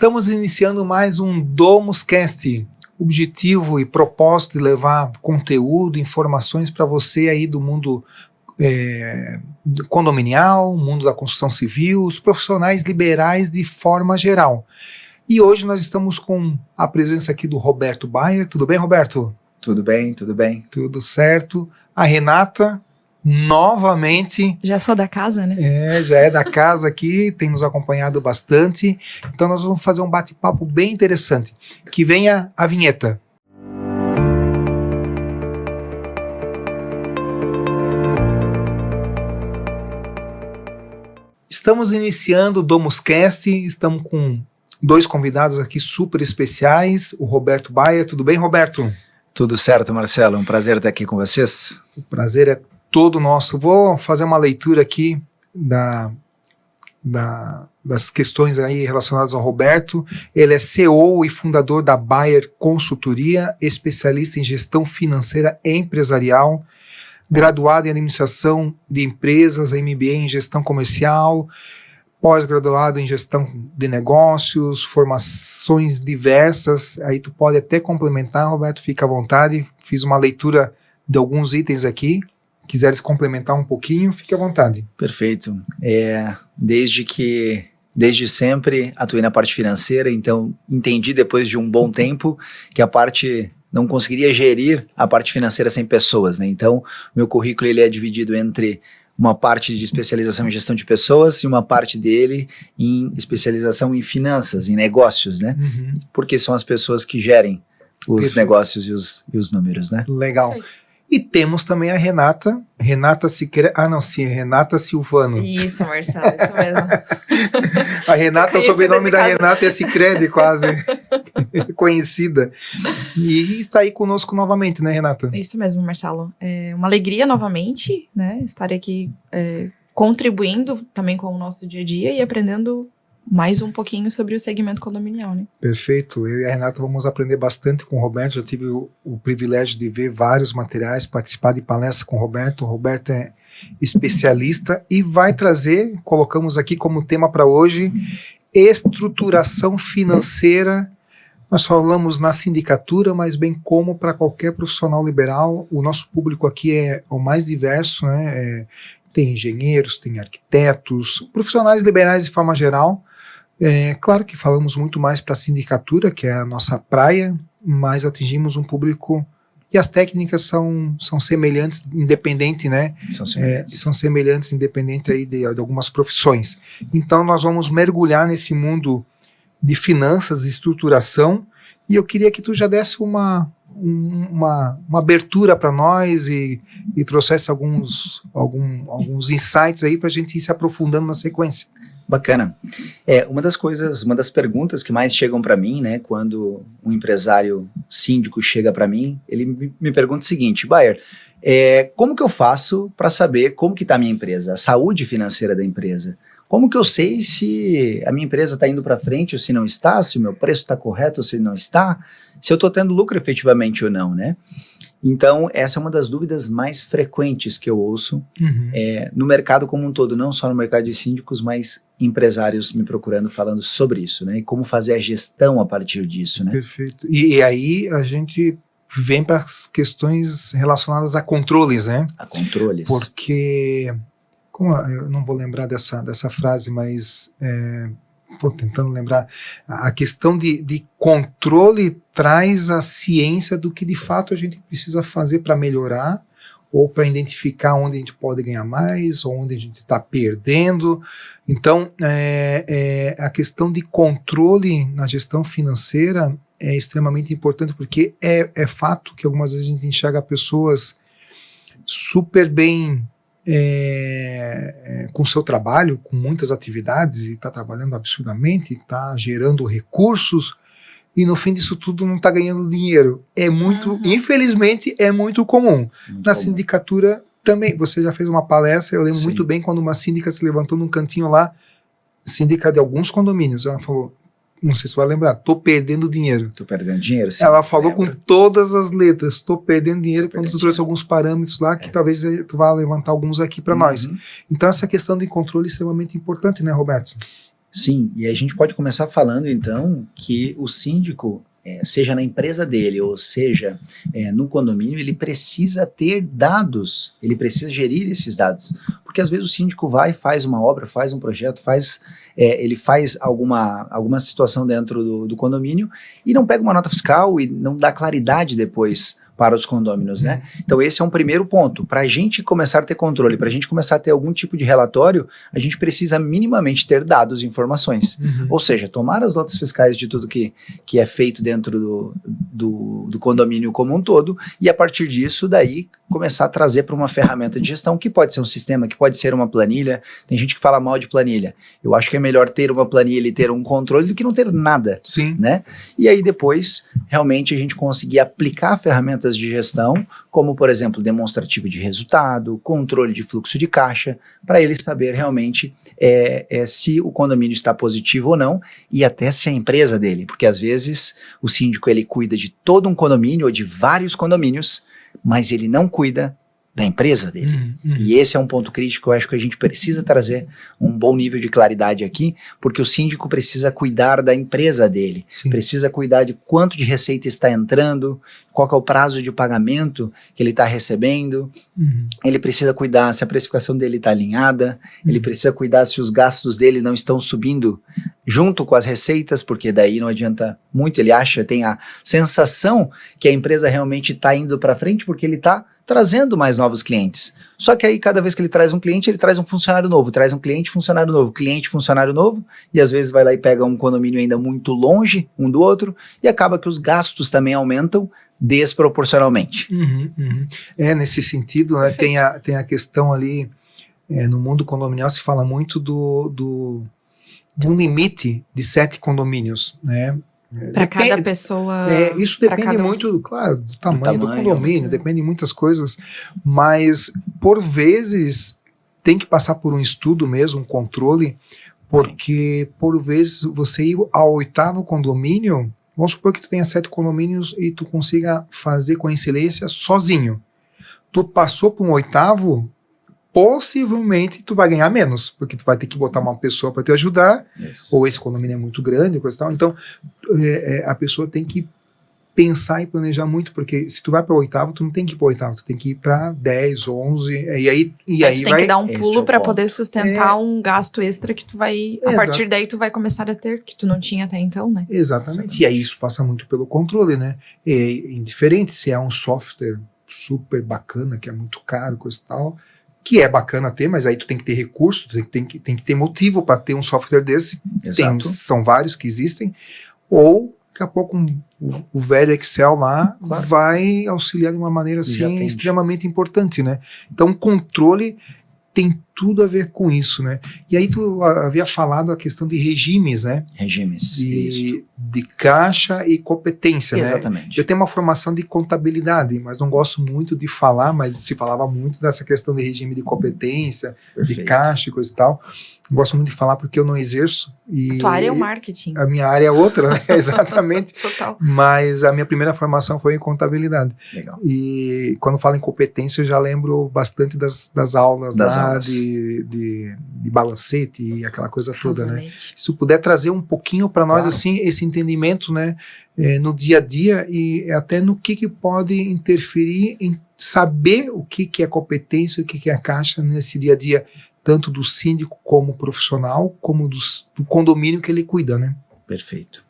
Estamos iniciando mais um DomusCast, objetivo e propósito de levar conteúdo, informações para você aí do mundo condominial, mundo da construção civil, os profissionais liberais de forma geral. E hoje nós estamos com a presença aqui do Roberto Bayer. Tudo bem, Roberto? Tudo bem, tudo bem. Tudo certo. A Renata, novamente. Já sou da casa, né? Já é da casa aqui, tem nos acompanhado bastante. Então nós vamos fazer um bate-papo bem interessante. Que venha a vinheta. Estamos iniciando o DomusCast, estamos com dois convidados aqui super especiais, o Roberto Bayer. Tudo bem, Roberto? Tudo certo, Marcelo. Um prazer estar aqui com vocês. O prazer é todo nosso. Vou fazer uma leitura aqui das questões aí relacionadas ao Roberto. Ele é CEO e fundador da Bayer Consultoria, especialista em gestão financeira empresarial, graduado em administração de empresas, MBA em gestão comercial, pós-graduado em gestão de negócios, formações diversas. Aí tu pode até complementar, Roberto, fica à vontade. Fiz uma leitura de alguns itens aqui. Quiseres complementar um pouquinho, fique à vontade. Perfeito. Desde sempre atuei na parte financeira, então entendi depois de um bom tempo que a parte não conseguiria gerir a parte financeira sem pessoas, né? Então, meu currículo ele é dividido entre uma parte de especialização em gestão de pessoas e uma parte dele em especialização em finanças, em negócios, né? Uhum. Porque são as pessoas que gerem os negócios e os números, né? Legal. Perfeito. E temos também a Renata Renata Silvano. Isso, Marcelo, isso mesmo. A Renata, o sobrenome da Renata é Sicredi, quase conhecida. E está aí conosco novamente, né, Renata? Isso mesmo, Marcelo. É uma alegria novamente, né, estar aqui contribuindo também com o nosso dia a dia e aprendendo mais um pouquinho sobre o segmento condominial, né? Perfeito. Eu e a Renata vamos aprender bastante com o Roberto. Já tive o privilégio de ver vários materiais, participar de palestras com o Roberto. O Roberto é especialista e vai trazer, colocamos aqui como tema para hoje, estruturação financeira. Nós falamos na sindicatura, mas bem como para qualquer profissional liberal. O nosso público aqui é o mais diverso, né? Tem engenheiros, tem arquitetos, profissionais liberais de forma geral. Claro que falamos muito mais para a sindicatura, que é a nossa praia, mas atingimos um público e as técnicas são semelhantes, independente, né? São semelhantes, independente aí de algumas profissões. Então nós vamos mergulhar nesse mundo de finanças, de estruturação, e eu queria que tu já desse uma abertura para nós e trouxesse alguns insights aí para a gente ir se aprofundando na sequência. Bacana. Uma das perguntas que mais chegam para mim, né, quando um empresário síndico chega para mim, ele me pergunta o seguinte: Bayer, como que eu faço para saber como que está a minha empresa, a saúde financeira da empresa? Como que eu sei se a minha empresa está indo para frente ou se não está, se o meu preço está correto ou se não está, se eu estou tendo lucro efetivamente ou não, né? Então, essa é uma das dúvidas mais frequentes que eu ouço no mercado como um todo, não só no mercado de síndicos, mas empresários me procurando falando sobre isso, né? E como fazer a gestão a partir disso, né? Perfeito. E aí a gente vem para as questões relacionadas a controles, né? A controles. Porque, eu não vou lembrar dessa frase, mas estou tentando lembrar, a questão de controle traz a ciência do que de fato a gente precisa fazer para melhorar, ou para identificar onde a gente pode ganhar mais, ou onde a gente está perdendo. Então, a questão de controle na gestão financeira é extremamente importante, porque é fato que algumas vezes a gente enxerga pessoas super bem com seu trabalho, com muitas atividades, e está trabalhando absurdamente, está gerando recursos, e no fim disso tudo não está ganhando dinheiro. Infelizmente, é muito comum. Na sindicatura também. Você já fez uma palestra, eu lembro muito bem quando uma síndica se levantou num cantinho lá, síndica de alguns condomínios, ela falou, não sei se você vai lembrar, tô perdendo dinheiro. Tô perdendo dinheiro, sim. Ela falou com todas as letras, tô perdendo dinheiro, quando tu trouxe alguns parâmetros lá, que talvez tu vá levantar alguns aqui para nós. Então essa questão de controle é extremamente importante, né, Roberto? Sim, e a gente pode começar falando então que o síndico, seja na empresa dele ou seja no condomínio, ele precisa ter dados, ele precisa gerir esses dados, porque às vezes o síndico vai, faz uma obra, faz um projeto, ele faz alguma situação dentro do condomínio e não pega uma nota fiscal e não dá claridade depois para os condôminos, né? Então esse é um primeiro ponto. Para a gente começar a ter controle, para a gente começar a ter algum tipo de relatório, a gente precisa minimamente ter dados e informações. Ou seja, tomar as notas fiscais de tudo que é feito dentro do condomínio como um todo, e a partir disso, daí, começar a trazer para uma ferramenta de gestão, que pode ser um sistema, que pode ser uma planilha. Tem gente que fala mal de planilha. Eu acho que é melhor ter uma planilha e ter um controle do que não ter nada. Sim. Né? E aí depois, realmente, a gente conseguir aplicar ferramentas de gestão, como, por exemplo, demonstrativo de resultado, controle de fluxo de caixa, para ele saber realmente se o condomínio está positivo ou não, e até se a empresa dele, porque às vezes o síndico ele cuida de todo um condomínio ou de vários condomínios, mas ele não cuida da empresa dele. E esse é um ponto crítico, eu acho que a gente precisa trazer um bom nível de claridade aqui, porque o síndico precisa cuidar da empresa dele, Sim. precisa cuidar de quanto de receita está entrando, qual que é o prazo de pagamento que ele está recebendo, ele precisa cuidar se a precificação dele está alinhada, ele precisa cuidar se os gastos dele não estão subindo junto com as receitas, porque daí não adianta muito, ele tem a sensação que a empresa realmente está indo para frente, porque ele está trazendo mais novos clientes. Só que aí, cada vez que ele traz um cliente, ele traz um funcionário novo, traz um cliente, funcionário novo, cliente, funcionário novo, e às vezes vai lá e pega um condomínio ainda muito longe um do outro, e acaba que os gastos também aumentam desproporcionalmente. Nesse sentido, né, tem a questão ali, no mundo condominial se fala muito de um limite de 7 condomínios, né? Para cada pessoa. Isso depende muito, claro, do tamanho do condomínio, depende de muitas coisas, mas por vezes tem que passar por um estudo mesmo, um controle, porque por vezes você ir ao 8º condomínio, vamos supor que tu tenha 7 condomínios e tu consiga fazer com excelência sozinho. Tu passou para um 8º, possivelmente tu vai ganhar menos, porque tu vai ter que botar uma pessoa para te ajudar, ou esse condomínio é muito grande, coisa e tal. Então a pessoa tem que pensar e planejar muito, porque se tu vai para o 8º, tu não tem que ir para o 8º, tu tem que ir para 10, 11, e aí tu tem que dar um pulo para ponto. poder sustentar um gasto extra que tu vai, a partir daí tu vai começar a ter, que tu não tinha até então, né? Exatamente. E aí isso passa muito pelo controle, né? É indiferente se é um software super bacana, que é muito caro, coisa e tal, que é bacana ter, mas aí tu tem que ter recurso, tem que ter motivo para ter um software desse. São vários que existem. Ou, daqui a pouco, o velho Excel lá vai auxiliar de uma maneira assim, extremamente importante, né? Então, controle tem tudo a ver com isso, né? E aí tu havia falado a questão de regimes, né? Regimes, de caixa e competência, né? Exatamente. Eu tenho uma formação de contabilidade, mas não gosto muito de falar, mas se falava muito dessa questão de regime de competência, de caixa e coisa e tal. Eu gosto muito de falar porque eu não exerço. E tua área é o marketing. A minha área é outra, né? Exatamente. Total. Mas a minha primeira formação foi em contabilidade. Legal. E quando falo em competência, eu já lembro bastante das aulas lá de balancete e aquela coisa toda, né? Se puder trazer um pouquinho para nós, assim, esse entendimento, né? No dia a dia e até no que pode interferir em saber o que é competência, o que é caixa nesse dia a dia, tanto do síndico como profissional, como do condomínio que ele cuida, né? Perfeito.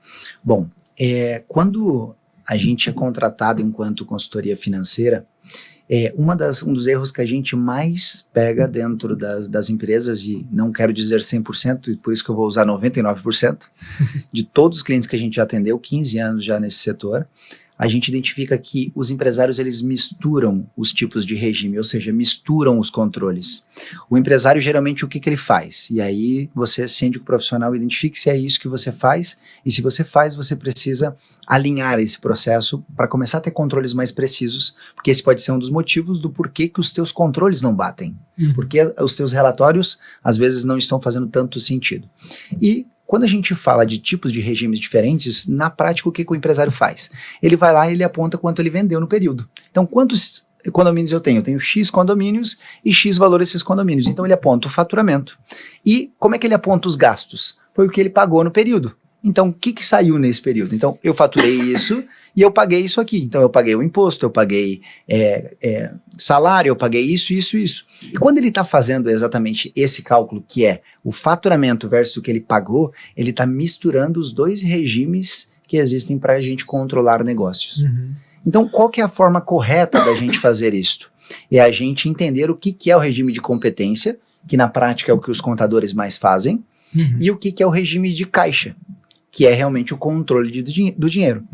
Bom, quando a gente é contratado enquanto consultoria financeira, um dos erros que a gente mais pega dentro das empresas, e não quero dizer 100%, e por isso que eu vou usar 99%, de todos os clientes que a gente já atendeu, 15 anos já nesse setor, a gente identifica que os empresários eles misturam os tipos de regime, ou seja, misturam os controles. O empresário geralmente o que ele faz? E aí você, síndico profissional, identifique se é isso que você faz, e se você faz, você precisa alinhar esse processo para começar a ter controles mais precisos, porque esse pode ser um dos motivos do porquê que os teus controles não batem, porque os teus relatórios às vezes não estão fazendo tanto sentido. E quando a gente fala de tipos de regimes diferentes, na prática o que o empresário faz? Ele vai lá e ele aponta quanto ele vendeu no período. Então, quantos condomínios eu tenho? Eu tenho X condomínios e X valor esses condomínios. Então, ele aponta o faturamento. E como é que ele aponta os gastos? foi o que ele pagou no período. Então, o que saiu nesse período? Então, eu faturei isso e eu paguei isso aqui. Então, eu paguei o imposto, eu paguei salário, eu paguei isso. E quando ele está fazendo exatamente esse cálculo, que é o faturamento versus o que ele pagou, ele está misturando os dois regimes que existem para a gente controlar negócios. Então, qual que é a forma correta da gente fazer isto? É a gente entender o que é o regime de competência, que na prática é o que os contadores mais fazem, e o que é o regime de caixa, que é realmente o controle do dinheiro.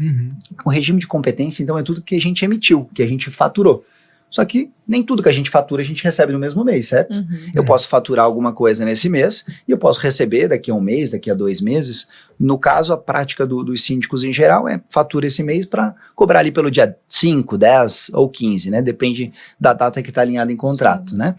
O regime de competência, então, é tudo que a gente emitiu, que a gente faturou. Só que nem tudo que a gente fatura a gente recebe no mesmo mês, certo? Eu posso faturar alguma coisa nesse mês e eu posso receber daqui a um mês, daqui a 2 meses. No caso, a prática dos síndicos em geral é fatura esse mês para cobrar ali pelo dia 5, 10 ou 15, né? Depende da data que está alinhada em contrato, né?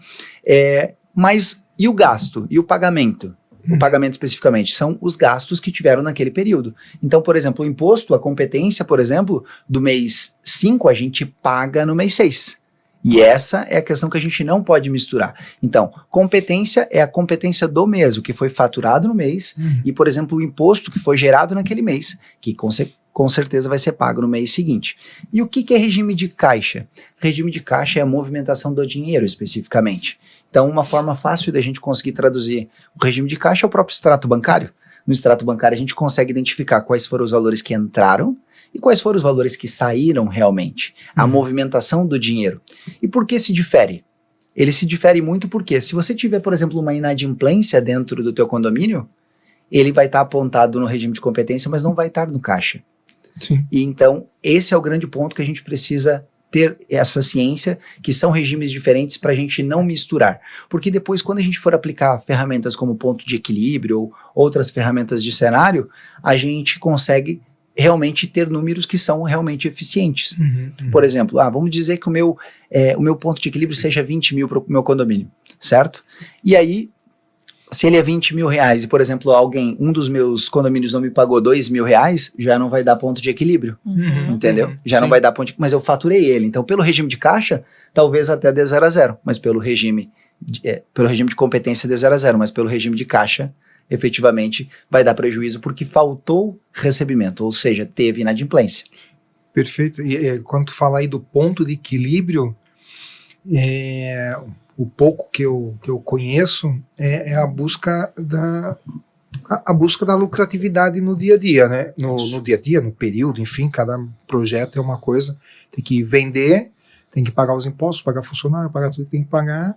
Mas e o gasto? E o pagamento? O pagamento especificamente são os gastos que tiveram naquele período. Então, por exemplo, o imposto, a competência, por exemplo, do mês 5 a gente paga no mês 6. E essa é a questão que a gente não pode misturar. Então, competência é a competência do mês, o que foi faturado no mês, e, por exemplo, o imposto que foi gerado naquele mês, que com certeza vai ser pago no mês seguinte. E o que é regime de caixa? Regime de caixa é a movimentação do dinheiro, especificamente. Então, uma forma fácil da gente conseguir traduzir o regime de caixa é o próprio extrato bancário. No extrato bancário, a gente consegue identificar quais foram os valores que entraram e quais foram os valores que saíram realmente. A movimentação do dinheiro. E por que se difere? Ele se difere muito porque se você tiver, por exemplo, uma inadimplência dentro do teu condomínio, ele vai estar apontado no regime de competência, mas não vai estar no caixa. Sim. E então, esse é o grande ponto que a gente precisa ter essa ciência, que são regimes diferentes para a gente não misturar. Porque depois, quando a gente for aplicar ferramentas como ponto de equilíbrio ou outras ferramentas de cenário, a gente consegue realmente ter números que são realmente eficientes. Por exemplo, vamos dizer que o meu ponto de equilíbrio seja 20 mil para o meu condomínio, certo? E aí, se ele é 20 mil reais e, por exemplo, um dos meus condomínios não me pagou 2 mil reais, já não vai dar ponto de equilíbrio, entendeu? Já não vai dar ponto de... Mas eu faturei ele. Então, pelo regime de caixa, talvez até dê 0 a 0, mas pelo regime de competência dê 0 a 0, mas pelo regime de caixa, efetivamente, vai dar prejuízo porque faltou recebimento, ou seja, teve inadimplência. Perfeito. E quando tu fala aí do ponto de equilíbrio, o pouco que eu conheço é a busca da lucratividade no dia a dia, né? No dia a dia, no período, enfim, cada projeto é uma coisa. Tem que vender, tem que pagar os impostos, pagar funcionário, pagar tudo que tem que pagar.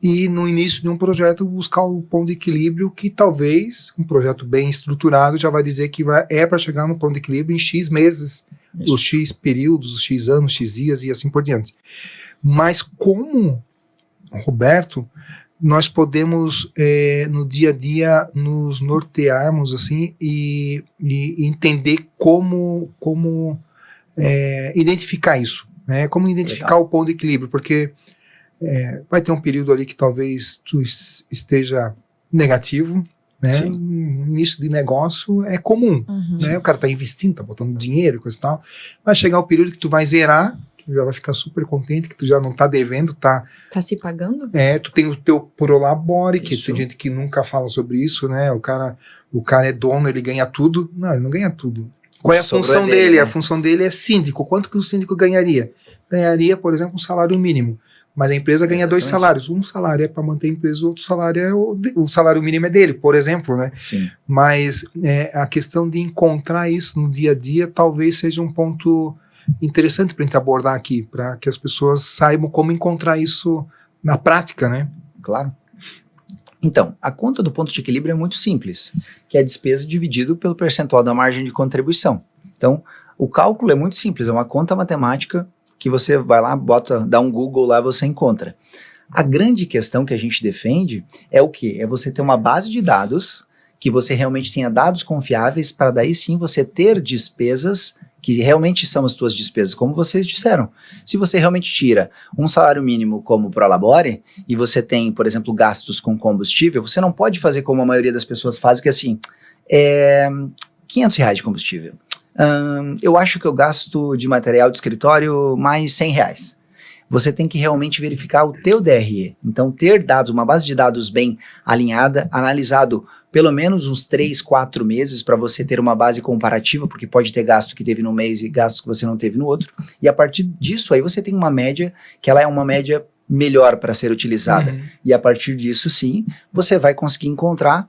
E no início de um projeto buscar o ponto de equilíbrio que talvez um projeto bem estruturado já vai dizer que é para chegar no ponto de equilíbrio em X meses, os X períodos, os X anos, X dias e assim por diante. Mas como, Roberto, nós podemos no dia a dia nos nortearmos assim e entender como identificar isso, né? Como identificar o ponto de equilíbrio, porque vai ter um período ali que talvez tu esteja negativo, né? No início de negócio é comum, né? O cara tá investindo, tá botando dinheiro e coisa e tal. Vai chegar o período que tu vai zerar, tu já vai ficar super contente, que tu já não tá devendo, tá se pagando? Tu tem o teu prolabore, que tem gente que nunca fala sobre isso, né? O cara é dono, ele ganha tudo. Não, ele não ganha tudo. Qual é a função dele? Né? A função dele é síndico. Quanto que o síndico ganharia? Ganharia, por exemplo, um salário mínimo. Mas a empresa ganha 2 salários. Um salário é para manter a empresa, o outro salário o salário mínimo é dele, por exemplo, né? Sim. Mas a questão de encontrar isso no dia a dia talvez seja um ponto interessante para a gente abordar aqui, para que as pessoas saibam como encontrar isso na prática, né? Claro. Então, a conta do ponto de equilíbrio é muito simples, que é a despesa dividido pelo percentual da margem de contribuição. Então, o cálculo é muito simples, é uma conta matemática que você vai lá, dá um Google lá, você encontra. A grande questão que a gente defende é o quê? É você ter uma base de dados, que você realmente tenha dados confiáveis, para daí sim você ter despesas que realmente são as suas despesas, como vocês disseram. Se você realmente tira um salário mínimo como prolabore, e você tem, por exemplo, gastos com combustível, você não pode fazer como a maioria das pessoas faz, que é assim, R$500 de combustível. Eu acho que eu gasto de material de escritório mais R$100. você tem que realmente verificar o teu DRE. Então, ter dados, uma base de dados bem alinhada, analisado pelo menos uns 3, 4 meses para você ter uma base comparativa, porque pode ter gasto que teve no mês e gasto que você não teve no outro. E a partir disso aí você tem uma média, que ela é uma média melhor para ser utilizada. E a partir disso, sim, você vai conseguir encontrar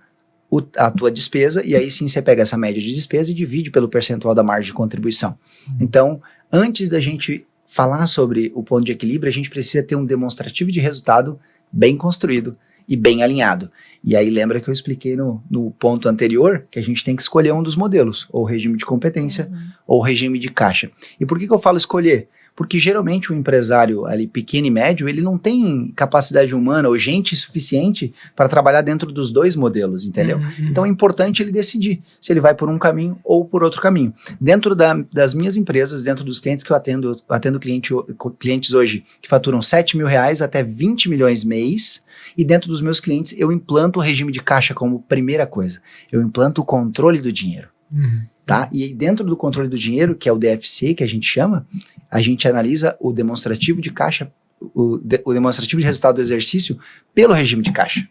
a tua despesa, e aí sim você pega essa média de despesa e divide pelo percentual da margem de contribuição. Então, antes da gente falar sobre o ponto de equilíbrio, a gente precisa ter um demonstrativo de resultado bem construído e bem alinhado. E aí lembra que eu expliquei no ponto anterior que a gente tem que escolher um dos modelos, ou regime de competência, ou regime de caixa. E por que eu falo escolher? Porque geralmente o empresário ali pequeno e médio, ele não tem capacidade humana ou gente suficiente para trabalhar dentro dos dois modelos, entendeu? Então é importante ele decidir se ele vai por um caminho ou por outro caminho. Dentro das minhas empresas, dentro dos clientes que eu atendo clientes hoje que faturam R$7 mil até 20 milhões mês, e dentro dos meus clientes eu implanto o regime de caixa como primeira coisa. Eu implanto o controle do dinheiro. Tá? E dentro do controle do dinheiro, que é o DFC, que a gente chama, a gente analisa o demonstrativo de caixa, o demonstrativo de resultado do exercício pelo regime de caixa.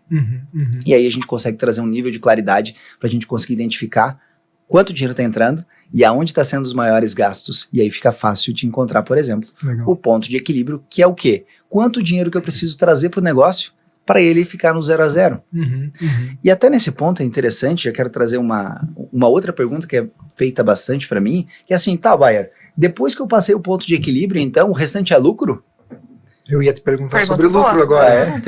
E aí a gente consegue trazer um nível de claridade para a gente conseguir identificar quanto dinheiro está entrando e aonde está sendo os maiores gastos. E aí fica fácil de encontrar, por exemplo, o ponto de equilíbrio, que é o quê? Quanto dinheiro que eu preciso trazer para o negócio para ele ficar no 0 a 0. E até nesse ponto é interessante, já quero trazer uma outra pergunta que é feita bastante para mim, que é assim, tá, Bayer, depois que eu passei o ponto de equilíbrio, então, o restante é lucro? Eu ia te perguntar sobre lucro agora.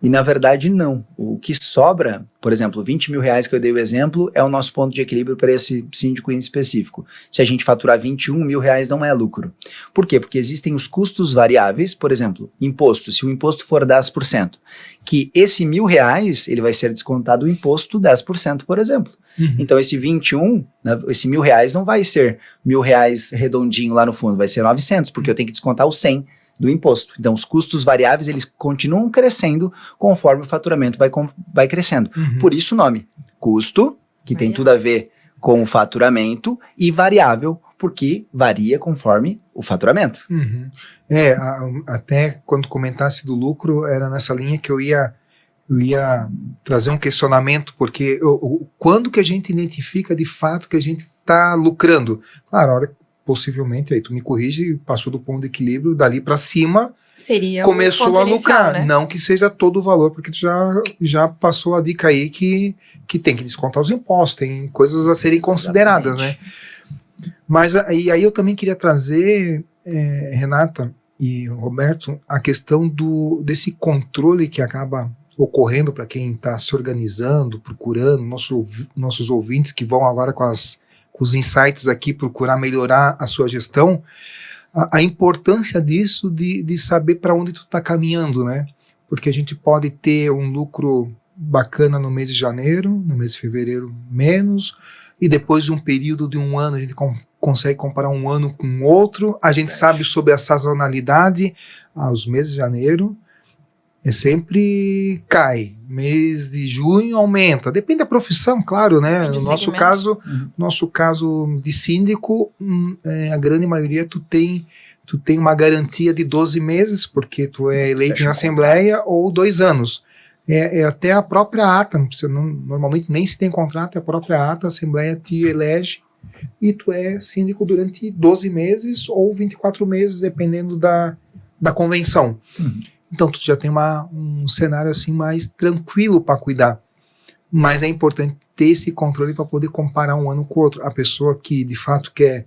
E na verdade não. O que sobra, por exemplo, 20 mil reais que eu dei o exemplo, é o nosso ponto de equilíbrio para esse síndico em específico. Se a gente faturar 21 mil reais não é lucro. Por quê? Porque existem os custos variáveis, por exemplo, imposto. Se o imposto for 10%, que esse R$1.000, ele vai ser descontado o imposto 10%, por exemplo. Então esse 21, esse R$1.000 não vai ser R$1.000 redondinho lá no fundo, vai ser 900, porque eu tenho que descontar o 100 do imposto. Então, os custos variáveis, eles continuam crescendo conforme o faturamento vai crescendo. Por isso o nome. Custo, que tem tudo a ver com o faturamento, e variável, porque varia conforme o faturamento. Até quando comentasse do lucro, era nessa linha que eu ia trazer um questionamento, porque quando que a gente identifica de fato que a gente está lucrando? Claro, a hora possivelmente, aí tu me corrige, passou do ponto de equilíbrio, dali para cima, seria começou a lucrar. Inicial, né? Não que seja todo o valor, porque tu já passou a dica aí que tem que descontar os impostos, tem coisas a serem consideradas, né? Mas aí eu também queria trazer, Renata e Roberto, a questão desse controle que acaba ocorrendo para quem está se organizando, procurando, nossos ouvintes que vão agora com os insights aqui, procurar melhorar a sua gestão, a importância disso de saber para onde tu está caminhando, né? Porque a gente pode ter um lucro bacana no mês de janeiro, no mês de fevereiro menos, e depois de um período de um ano a gente consegue comparar um ano com outro, a gente sabe sobre a sazonalidade, os meses de janeiro sempre cai, mês de junho aumenta, depende da profissão, claro, né? No nosso caso de síndico, a grande maioria tu tem uma garantia de 12 meses, porque tu é eleito em assembleia, ou 2 anos. Até a própria ata, normalmente nem se tem contrato, é a própria ata, a assembleia te elege e tu é síndico durante 12 meses ou 24 meses, dependendo da convenção. Então tu já tem um cenário assim mais tranquilo para cuidar. Mas é importante ter esse controle para poder comparar um ano com o outro. A pessoa que de fato quer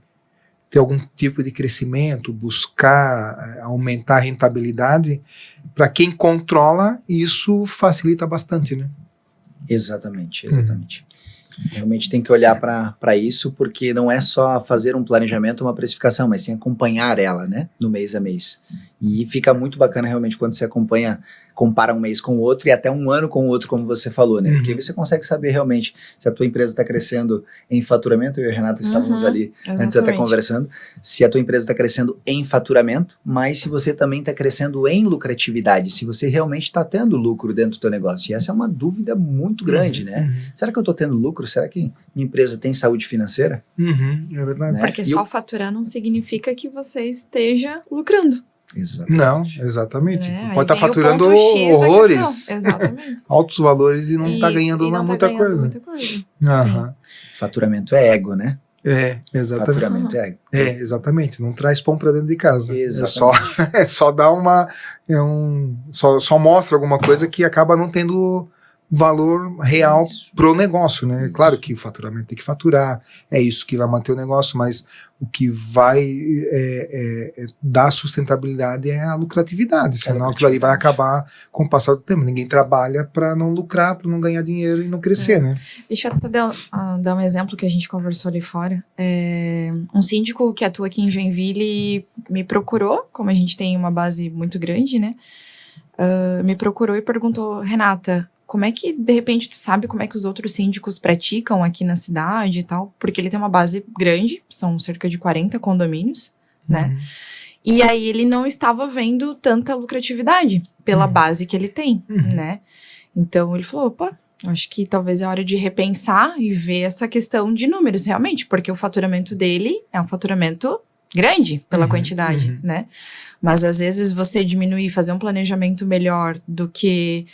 ter algum tipo de crescimento, buscar aumentar a rentabilidade, para quem controla, isso facilita bastante, né? Exatamente. Realmente tem que olhar para isso, porque não é só fazer um planejamento, uma precificação, mas sim acompanhar ela, né, no mês a mês. E fica muito bacana realmente quando você compara um mês com o outro e até um ano com o outro, como você falou, né? Porque você consegue saber realmente se a tua empresa está crescendo em faturamento. Eu e a Renata estávamos ali antes até conversando. Se a tua empresa está crescendo em faturamento, mas se você também está crescendo em lucratividade, se você realmente está tendo lucro dentro do teu negócio. E essa é uma dúvida muito grande, né? Será que eu estou tendo lucro? lucro, será que minha empresa tem saúde financeira? É verdade. Né? Porque E só faturar não significa que você esteja lucrando. Exatamente. Não, exatamente. Né? Aí Pode estar vem o faturando ponto X da horrores, questão. Exatamente. altos valores e não está Isso, ganhando e não tá muita ganhando coisa. muita coisa. Sim. Aham. Faturamento é ego, né? Exatamente. Faturamento é ego. Exatamente. Não traz pão para dentro de casa. Exatamente. É só dar uma. Só mostra alguma coisa que acaba não tendo valor real Isso. pro negócio, né? Isso. Claro que o faturamento tem que faturar, é isso que vai manter o negócio, mas o que vai dar sustentabilidade é a lucratividade, senão aquilo ali vai acabar com o passar do tempo. Ninguém trabalha para não lucrar, para não ganhar dinheiro e não crescer, né? Deixa eu até dar um exemplo que a gente conversou ali fora. Um síndico que atua aqui em Joinville me procurou, como a gente tem uma base muito grande, né? Me procurou e perguntou, Renata, como é que, de repente, tu sabe como é que os outros síndicos praticam aqui na cidade e tal? Porque ele tem uma base grande, são cerca de 40 condomínios, né? E aí ele não estava vendo tanta lucratividade pela base que ele tem, né? Então ele falou, opa, acho que talvez é hora de repensar e ver essa questão de números realmente, porque o faturamento dele é um faturamento grande pela quantidade, né? Mas às vezes você diminuir, fazer um planejamento melhor do que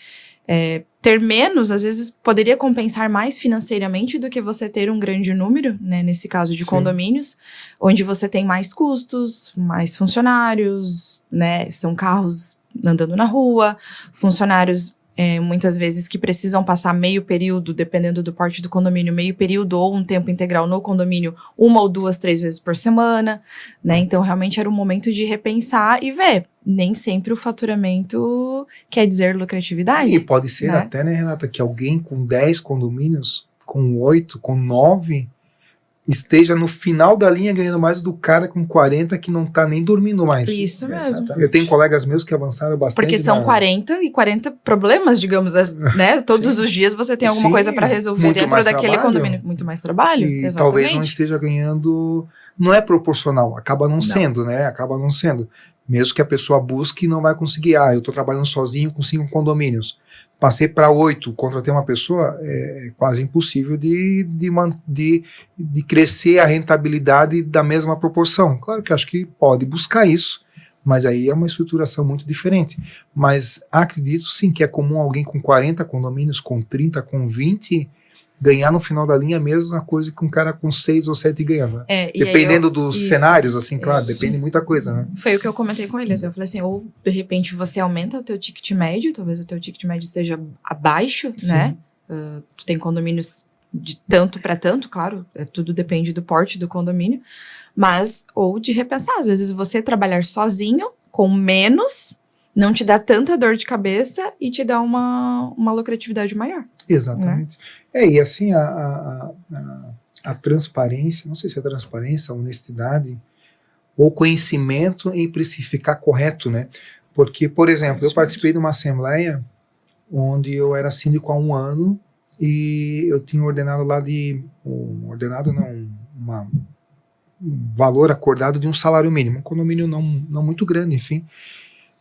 ter menos, às vezes poderia compensar mais financeiramente do que você ter um grande número, né? Nesse caso de condomínios, onde você tem mais custos, mais funcionários, né? São carros andando na rua, funcionários muitas vezes que precisam passar meio período, dependendo do porte do condomínio, meio período ou um tempo integral no condomínio, 1 ou 2, 3 vezes por semana, né? Então, realmente era um momento de repensar e ver. Nem sempre o faturamento quer dizer lucratividade. E pode ser né? até, né, Renata, que alguém com 10 condomínios, com 8, com 9, esteja no final da linha ganhando mais do cara com 40 que não tá nem dormindo mais. Isso mesmo. Exatamente. Eu tenho colegas meus que avançaram bastante. Porque são 40 e 40 problemas, digamos, né? Todos Sim. os dias você tem alguma Sim, coisa para resolver muito dentro mais daquele trabalho. condomínio. Muito mais trabalho, E exatamente. talvez não esteja ganhando. Não é proporcional, acaba não sendo, né? Acaba não sendo. Mesmo que a pessoa busque, não vai conseguir. Eu estou trabalhando sozinho com 5 condomínios. Passei para 8, contratei uma pessoa, é quase impossível de crescer a rentabilidade da mesma proporção. Claro que acho que pode buscar isso, mas aí é uma estruturação muito diferente. Mas acredito sim que é comum alguém com 40 condomínios, com 30, com 20, ganhar no final da linha a mesma coisa que um cara com 6 ou 7 ganhava. Dependendo dos cenários, assim, claro, depende de muita coisa, né? Foi o que eu comentei com eles. Eu falei assim, ou de repente você aumenta o teu ticket médio, talvez o teu ticket médio esteja abaixo, né? Tu tem condomínios de tanto para tanto, claro, tudo depende do porte do condomínio, mas, ou de repensar, às vezes você trabalhar sozinho, com menos, não te dá tanta dor de cabeça e te dá uma lucratividade maior. Exatamente. E assim, a transparência, não sei se é transparência, a honestidade, ou conhecimento em precificar correto, né? Porque, por exemplo, eu participei de uma assembleia onde eu era síndico há 1 ano e eu tinha ordenado lá um valor acordado de um salário mínimo, um condomínio não muito grande, enfim.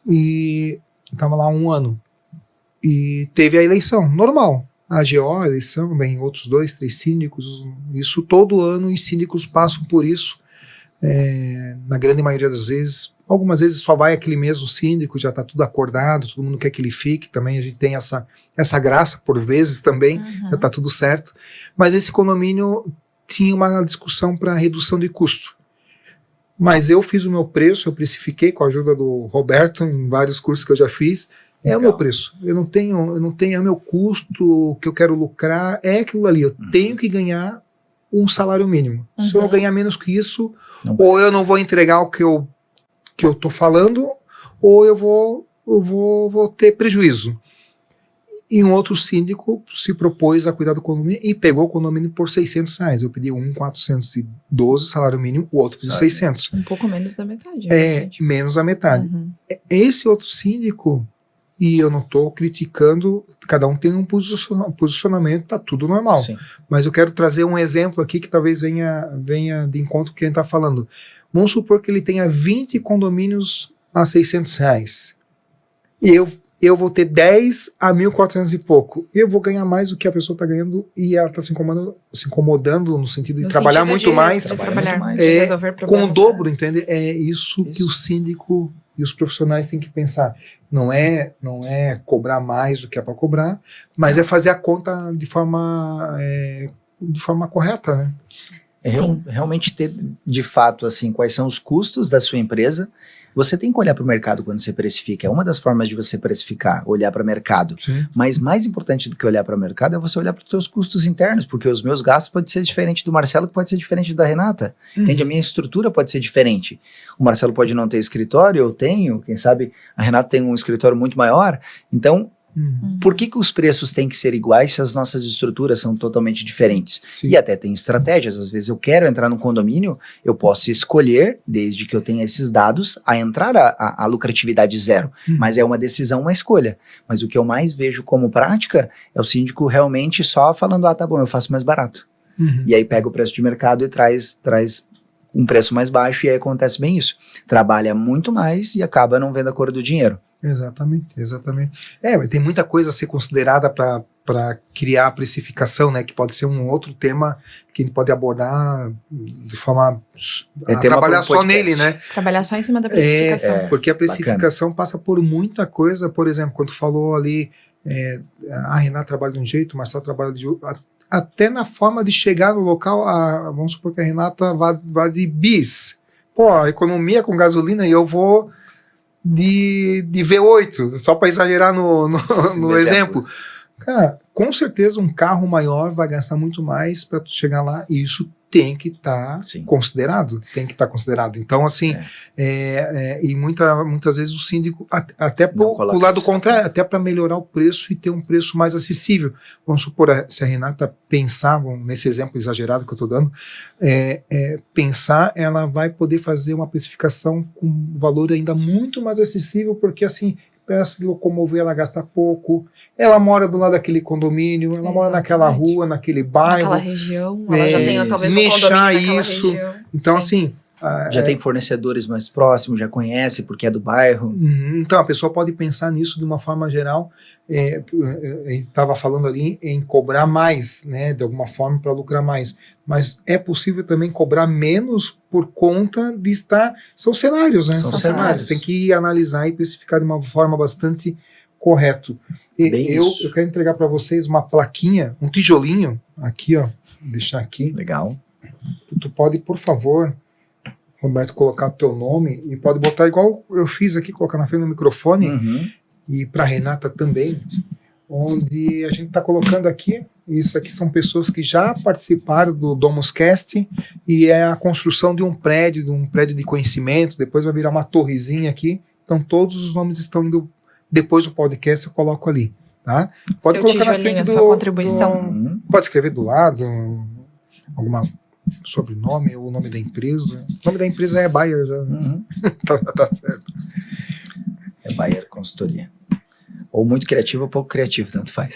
E estava lá há 1 ano. E teve a eleição, normal. A AGO, a eleição, vem outros 2, 3 síndicos, isso todo ano os síndicos passam por isso, na grande maioria das vezes. Algumas vezes só vai aquele mesmo síndico, já está tudo acordado, todo mundo quer que ele fique também, a gente tem essa graça por vezes também, já está tudo certo. Mas esse condomínio tinha uma discussão para redução de custo. Mas eu fiz o meu preço, eu precifiquei com a ajuda do Roberto em vários cursos que eu já fiz. É o meu preço. Eu não tenho é o meu custo que eu quero lucrar, é aquilo ali. Eu tenho que ganhar um salário mínimo. Se eu ganhar menos que isso, ou eu não vou entregar o que eu tô falando, ou eu vou ter prejuízo. E um outro síndico se propôs a cuidar do condomínio e pegou o condomínio por R$600. Eu pedi 412 salário mínimo, o outro pediu 600. Um pouco menos da metade. Menos a metade. Esse outro síndico, e eu não estou criticando, cada um tem um posicionamento, tá tudo normal. Sim. Mas eu quero trazer um exemplo aqui que talvez venha de encontro com quem está falando. Vamos supor que ele tenha 20 condomínios a R$600. E eu eu vou ter 10 a 1.400 e pouco. Eu vou ganhar mais do que a pessoa está ganhando e ela está se incomodando no sentido de No trabalhar sentido muito de mais trabalhar muito mais. de resolver com problemas. o dobro, entende? É isso que o síndico e os profissionais têm que pensar. Não é cobrar mais do que é para cobrar, mas é fazer a conta de forma correta, né? Sim. Realmente ter, de fato, assim, quais são os custos da sua empresa. Você tem que olhar para o mercado quando você precifica. É uma das formas de você precificar, olhar para o mercado. Sim. Mas mais importante do que olhar para o mercado é você olhar para os seus custos internos, porque os meus gastos podem ser diferentes do Marcelo, que pode ser diferente da Renata. Entende? A minha estrutura pode ser diferente. O Marcelo pode não ter escritório, eu tenho. Quem sabe a Renata tem um escritório muito maior. Então, por que os preços têm que ser iguais se as nossas estruturas são totalmente diferentes? Sim. E até tem estratégias. Às vezes eu quero entrar num condomínio, eu posso escolher, desde que eu tenha esses dados, a entrar a lucratividade zero. Mas é uma decisão, uma escolha. Mas o que eu mais vejo como prática é o síndico realmente só falando, tá bom, eu faço mais barato. E aí pega o preço de mercado e traz um preço mais baixo, e aí acontece bem isso. Trabalha muito mais e acaba não vendo a cor do dinheiro. Exatamente. Mas tem muita coisa a ser considerada para criar a precificação, né? Que pode ser um outro tema que a gente pode abordar de forma a trabalhar só nele, né? Trabalhar só em cima da precificação. Porque a precificação passa por muita coisa. Por exemplo, quando tu falou ali, a Renata trabalha de um jeito, o Marcelo trabalha de outro. Até na forma de chegar no local, vamos supor que a Renata vá de bis. Pô, a economia com gasolina e eu vou de V8, só para exagerar no exemplo. Cara, com certeza um carro maior vai gastar muito mais para tu chegar lá, e isso tem que estar considerado. Então, assim, e muitas vezes o síndico, até pro lado contrário, até para melhorar o preço e ter um preço mais acessível. Vamos supor, se a Renata pensar, nesse exemplo exagerado que eu estou dando, pensar, ela vai poder fazer uma precificação com um valor ainda muito mais acessível, porque assim, para se locomover, ela gasta pouco, ela mora do lado daquele condomínio, ela mora naquela rua, naquele bairro. Naquela região, ela já tem talvez um condomínio naquela região. Então, assim... Já tem fornecedores mais próximos, já conhece porque é do bairro. Então, a pessoa pode pensar nisso de uma forma geral. A gente estava falando ali em cobrar mais, né, de alguma forma para lucrar mais. Mas é possível também cobrar menos por conta de estar... São cenários, né? São cenários. Tem que analisar e especificar de uma forma bastante correta. Eu quero entregar para vocês uma plaquinha, um tijolinho, aqui, ó. Vou deixar aqui. Legal. Tu pode, por favor, Roberto, colocar o teu nome e pode botar igual eu fiz aqui, colocar na frente do microfone, e para Renata também, onde a gente está colocando aqui, isso aqui são pessoas que já participaram do DomusCast, e é a construção de um prédio de conhecimento, depois vai virar uma torrezinha aqui, então todos os nomes estão indo, depois do podcast eu coloco ali, tá? Pode colocar na frente do... contribuição. Pode escrever do lado, alguma sobrenome ou o nome da empresa. O nome da empresa é Bayer já. Tá certo. É Bayer Consultoria. Ou muito criativo ou pouco criativo, tanto faz.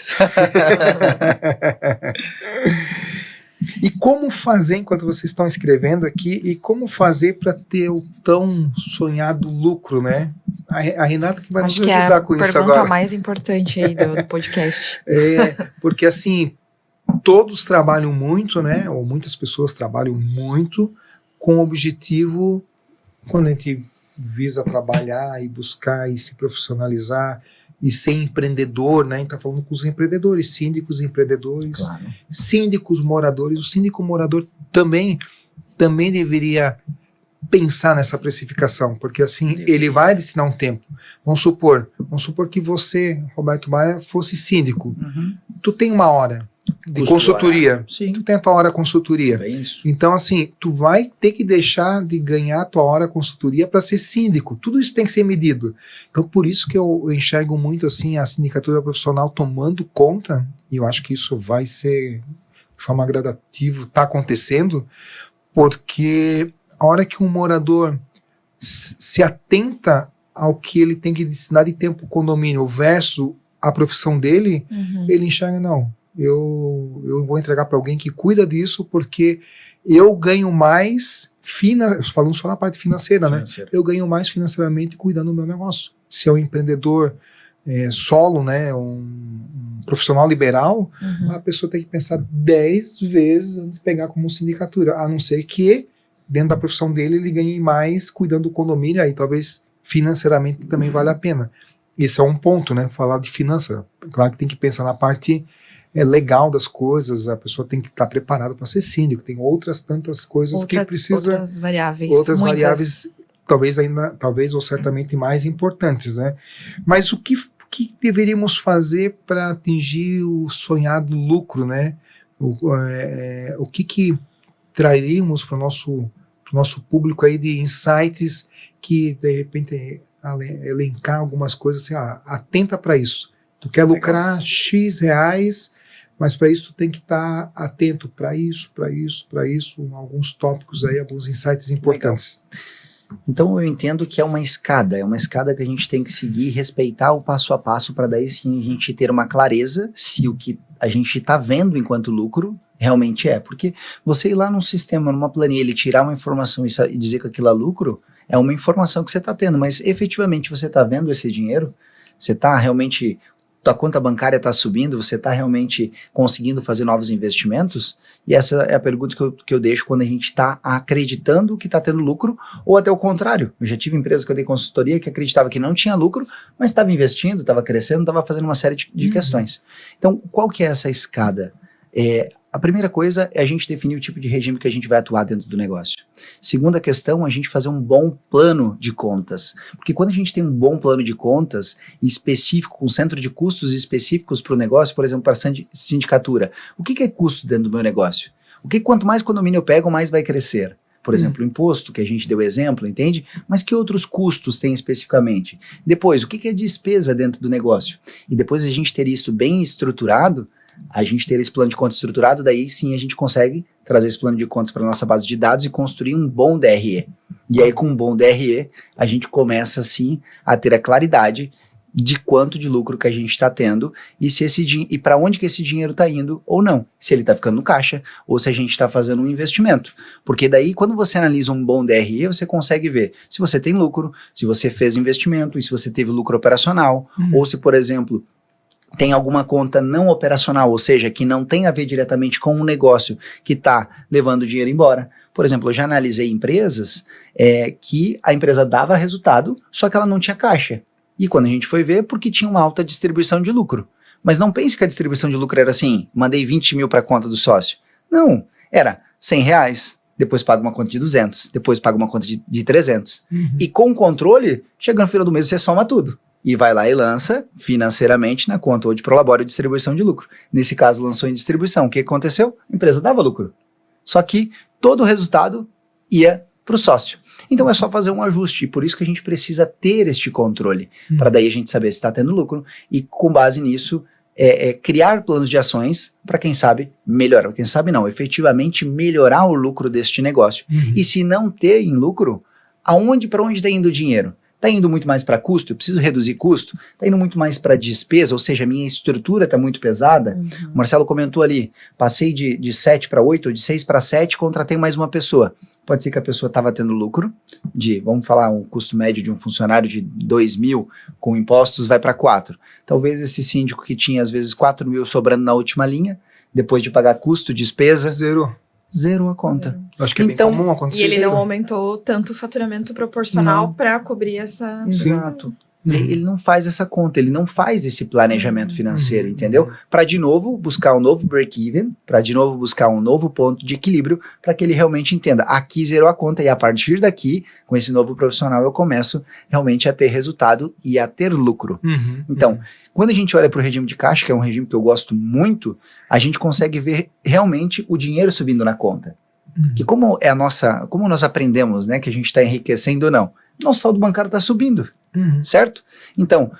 E como fazer, enquanto vocês estão escrevendo aqui, e como fazer para ter o tão sonhado lucro, né? A Renata que vai nos ajudar com isso agora. Acho que é a pergunta mais importante aí do podcast. Porque assim, todos trabalham muito, né? Ou muitas pessoas trabalham muito com o objetivo, quando a gente visa trabalhar e buscar e se profissionalizar e ser empreendedor, né? A gente está falando com os empreendedores, síndicos empreendedores, claro. Síndicos moradores. O síndico morador também deveria pensar nessa precificação, porque assim, ele vai destinar um tempo. Vamos supor que você, Roberto Maia, fosse síndico. Tu tem uma hora de consultoria. Tu tem a tua hora consultoria. Então, assim, tu vai ter que deixar de ganhar a tua hora consultoria para ser síndico. Tudo isso tem que ser medido. Então, por isso que eu enxergo muito assim a sindicatura profissional tomando conta, e eu acho que isso vai ser de forma gradativa, está acontecendo, porque a hora que um morador se atenta ao que ele tem que destinar de tempo condomínio versus a profissão dele, ele enxerga, não, eu vou entregar para alguém que cuida disso, porque eu ganho mais, falando só na parte financeira, né? Eu ganho mais financeiramente cuidando do meu negócio. Se é um empreendedor solo, né, um profissional liberal, a pessoa tem que pensar 10 vezes antes de pegar como sindicatura, a não ser que dentro da profissão dele ele ganhe mais cuidando do condomínio, aí talvez financeiramente também vale a pena. Esse é um ponto, né, falar de finança. Claro que tem que pensar na parte legal das coisas, a pessoa tem que estar preparada para ser síndico, tem outras tantas coisas que precisa... Outras variáveis. Outras muitas. variáveis, talvez ou certamente mais importantes, né? Mas o que deveríamos fazer para atingir o sonhado lucro, né? O que traríamos para o nosso público aí de insights que, de repente, elencar algumas coisas, assim, atenta para isso. Tu quer lucrar X reais, mas para isso tu tem que estar atento para isso, alguns tópicos aí, alguns insights importantes. Legal. Então eu entendo que é uma escada que a gente tem que seguir, respeitar o passo a passo para daí sim a gente ter uma clareza se o que a gente está vendo enquanto lucro realmente é. Porque você ir lá num sistema, numa planilha, tirar uma informação e dizer que aquilo é lucro, é uma informação que você está tendo, mas efetivamente você está vendo esse dinheiro? Você está realmente... tua conta bancária está subindo, você está realmente conseguindo fazer novos investimentos? E essa é a pergunta que eu deixo quando a gente está acreditando que está tendo lucro, ou até o contrário. Eu já tive empresas que eu dei consultoria que acreditava que não tinha lucro, mas estava investindo, estava crescendo, estava fazendo uma série de questões. Então, qual que é essa escada? A primeira coisa é a gente definir o tipo de regime que a gente vai atuar dentro do negócio. Segunda questão, a gente fazer um bom plano de contas. Porque quando a gente tem um bom plano de contas específico, com centro de custos específicos para o negócio, por exemplo, para a sindicatura, o que é custo dentro do meu negócio? Quanto mais condomínio eu pego, mais vai crescer. Por exemplo, o imposto, que a gente deu exemplo, entende? Mas que outros custos tem especificamente? Depois, o que é despesa dentro do negócio? E depois a gente ter isso bem estruturado, a gente ter esse plano de contas estruturado, daí sim a gente consegue trazer esse plano de contas para a nossa base de dados e construir um bom DRE. E aí com um bom DRE, a gente começa sim a ter a claridade de quanto de lucro que a gente está tendo e para onde que esse dinheiro está indo ou não. Se ele está ficando no caixa ou se a gente está fazendo um investimento. Porque daí quando você analisa um bom DRE, você consegue ver se você tem lucro, se você fez investimento e se você teve lucro operacional, ou se, por exemplo, tem alguma conta não operacional, ou seja, que não tem a ver diretamente com um negócio que está levando o dinheiro embora. Por exemplo, eu já analisei empresas que a empresa dava resultado, só que ela não tinha caixa. E quando a gente foi ver, porque tinha uma alta distribuição de lucro. Mas não pense que a distribuição de lucro era assim, mandei 20 mil para a conta do sócio. Não, era 100 reais, depois paga uma conta de 200, depois paga uma conta de 300. E com o controle, chega no final do mês você soma tudo. E vai lá e lança financeiramente na conta ou de prolabore de distribuição de lucro. Nesse caso, lançou em distribuição. O que aconteceu? A empresa dava lucro. Só que todo o resultado ia para o sócio. Então é só fazer um ajuste. E por isso que a gente precisa ter este controle. Para daí a gente saber se está tendo lucro. E com base nisso, criar planos de ações para quem sabe melhorar. Quem sabe não, efetivamente melhorar o lucro deste negócio. E se não ter em lucro, para onde está indo o dinheiro? Está indo muito mais para custo? Eu preciso reduzir custo? Está indo muito mais para despesa? Ou seja, a minha estrutura está muito pesada? O Marcelo comentou ali, passei de 7 para 8, ou de 6 para 7, contratei mais uma pessoa. Pode ser que a pessoa estava tendo lucro vamos falar, um custo médio de um funcionário de 2 mil, com impostos vai para 4. Talvez esse síndico que tinha às vezes 4 mil sobrando na última linha, depois de pagar custo, despesa, zerou a conta. Acho que é bem comum acontecer. E ele não aumentou tanto o faturamento proporcional para cobrir essa... Exato. Ele não faz essa conta, ele não faz esse planejamento financeiro, entendeu? Para de novo buscar um novo break-even, para de novo buscar um novo ponto de equilíbrio, para que ele realmente entenda, aqui zerou a conta e a partir daqui, com esse novo profissional, eu começo realmente a ter resultado e a ter lucro. Então, quando a gente olha para o regime de caixa, que é um regime que eu gosto muito, a gente consegue ver realmente o dinheiro subindo na conta. Que como nós aprendemos, né, que a gente está enriquecendo ou não, nosso saldo bancário está subindo. Certo? Então,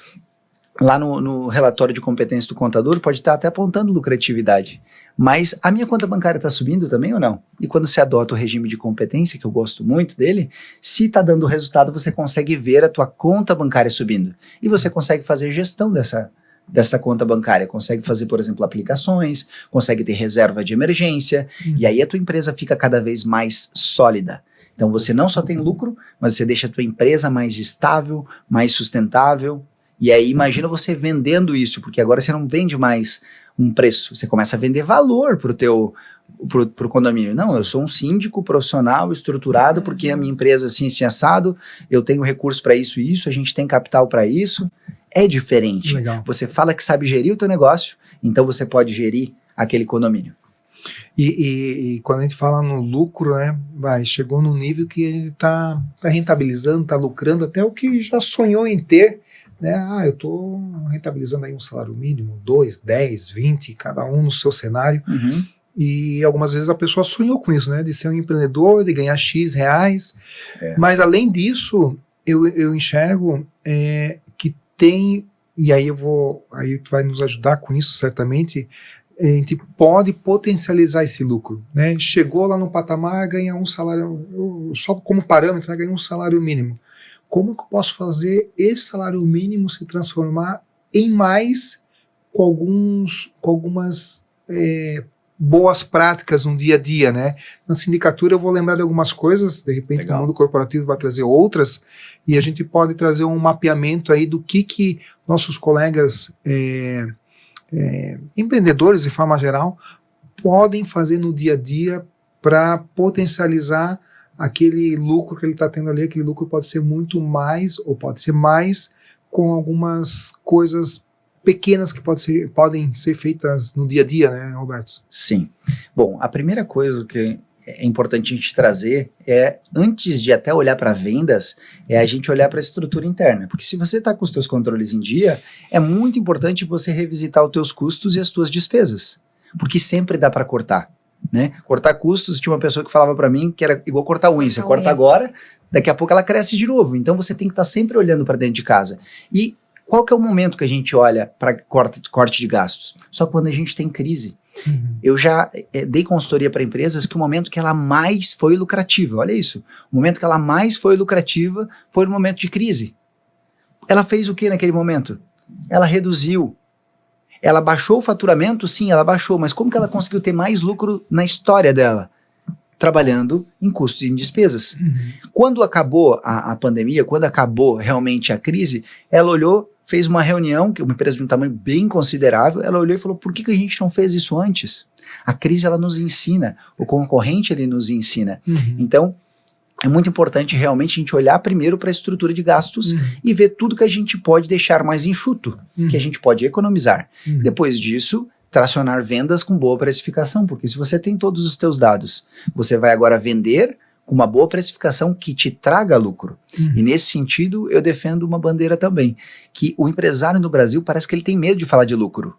lá no relatório de competência do contador pode estar até apontando lucratividade, mas a minha conta bancária está subindo também ou não? E quando você adota o regime de competência, que eu gosto muito dele, se está dando resultado, você consegue ver a tua conta bancária subindo e você consegue fazer gestão dessa conta bancária, consegue fazer, por exemplo, aplicações, consegue ter reserva de emergência, e aí a tua empresa fica cada vez mais sólida. Então você não só tem lucro, mas você deixa a tua empresa mais estável, mais sustentável E aí imagina você vendendo isso, porque agora você não vende mais um preço, você começa a vender valor pro condomínio. Não, eu sou um síndico profissional, estruturado, porque a minha empresa assim assado, eu tenho recursos para isso e isso, a gente tem capital para isso. É diferente. Legal. Você fala que sabe gerir o teu negócio, então você pode gerir aquele condomínio. E quando a gente fala no lucro, né, chegou num nível que a gente tá rentabilizando, tá lucrando até o que já sonhou em ter, né? Eu tô rentabilizando aí um salário mínimo, 2, 10, 20, cada um no seu cenário. Uhum. E algumas vezes a pessoa sonhou com isso, né? De ser um empreendedor, de ganhar X reais. Mas além disso, eu enxergo que tem, e aí aí tu vai nos ajudar com isso certamente, a gente pode potencializar esse lucro, né? Chegou lá no patamar, ganha um salário, só como parâmetro, né, ganha um salário mínimo. Como que eu posso fazer esse salário mínimo se transformar em mais com algumas boas práticas no dia a dia, né? Na sindicatura eu vou lembrar de algumas coisas, de repente Legal. no mundo corporativo vai trazer outras, e a gente pode trazer um mapeamento aí do que nossos colegas empreendedores, de forma geral, podem fazer no dia a dia para potencializar aquele lucro que ele está tendo ali. Aquele lucro pode ser muito mais, ou pode ser mais, com algumas coisas pequenas que podem ser feitas no dia a dia, né, Roberto? Sim. Bom, a primeira coisa que é importante a gente trazer antes de até olhar para vendas, a gente olhar para a estrutura interna. Porque se você está com os teus controles em dia, é muito importante você revisitar os teus custos e as tuas despesas. Porque sempre dá para cortar. Né? Cortar custos, tinha uma pessoa que falava para mim que era igual cortar unha. Você corta agora, daqui a pouco ela cresce de novo. Então você tem que estar sempre olhando para dentro de casa. E qual que é o momento que a gente olha para corte de gastos? Só quando a gente tem crise. Uhum. Eu já dei consultoria para empresas que o momento que ela mais foi lucrativa, olha isso, o momento que ela mais foi lucrativa foi no momento de crise. Ela fez o que naquele momento? Ela reduziu. Ela baixou o faturamento? Sim, ela baixou, mas como que ela conseguiu ter mais lucro na história dela? Trabalhando em custos e em despesas. Uhum. Quando acabou a pandemia, quando acabou realmente a crise, ela olhou, fez uma reunião, que uma empresa de um tamanho bem considerável, ela olhou e falou, por que a gente não fez isso antes? A crise, ela nos ensina, o concorrente, ele nos ensina. Uhum. Então, é muito importante realmente a gente olhar primeiro para a estrutura de gastos e ver tudo que a gente pode deixar mais enxuto, que a gente pode economizar. Depois disso, tracionar vendas com boa precificação, porque se você tem todos os teus dados, você vai agora vender com uma boa precificação que te traga lucro. E nesse sentido, eu defendo uma bandeira também, que o empresário no Brasil parece que ele tem medo de falar de lucro.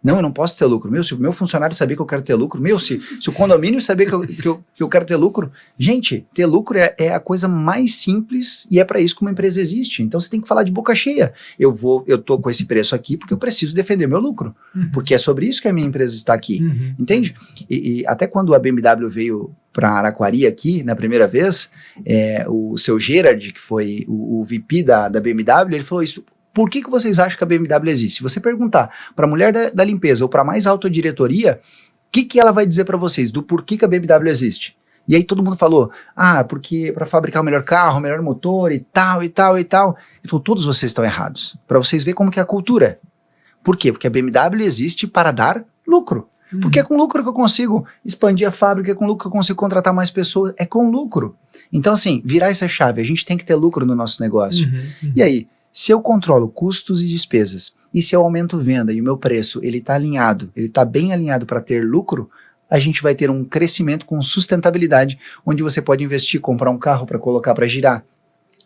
Não, eu não posso ter lucro. Se o meu funcionário saber que eu quero ter lucro, se o condomínio saber que eu quero ter lucro. Gente, ter lucro é a coisa mais simples e é para isso que uma empresa existe. Então você tem que falar de boca cheia. Eu tô com esse preço aqui porque eu preciso defender meu lucro. Porque é sobre isso que a minha empresa está aqui. Entende? E até quando a BMW veio para Araquari aqui, na primeira vez, o seu Gerard, que foi o VP da BMW, ele falou isso. Por que vocês acham que a BMW existe? Se você perguntar para a mulher da limpeza ou para a mais alta diretoria, o que ela vai dizer para vocês do porquê que a BMW existe? E aí todo mundo falou, porque para fabricar o melhor carro, o melhor motor e tal, e tal, e tal. Ele falou, todos vocês estão errados. Para vocês verem como que é a cultura. Por quê? Porque a BMW existe para dar lucro. Porque é com lucro que eu consigo expandir a fábrica, é com lucro que eu consigo contratar mais pessoas, é com lucro. Então assim, virar essa chave, a gente tem que ter lucro no nosso negócio. E aí, se eu controlo custos e despesas, e se eu aumento venda e o meu preço ele está alinhado, ele está bem alinhado para ter lucro, a gente vai ter um crescimento com sustentabilidade, onde você pode investir, comprar um carro para colocar para girar,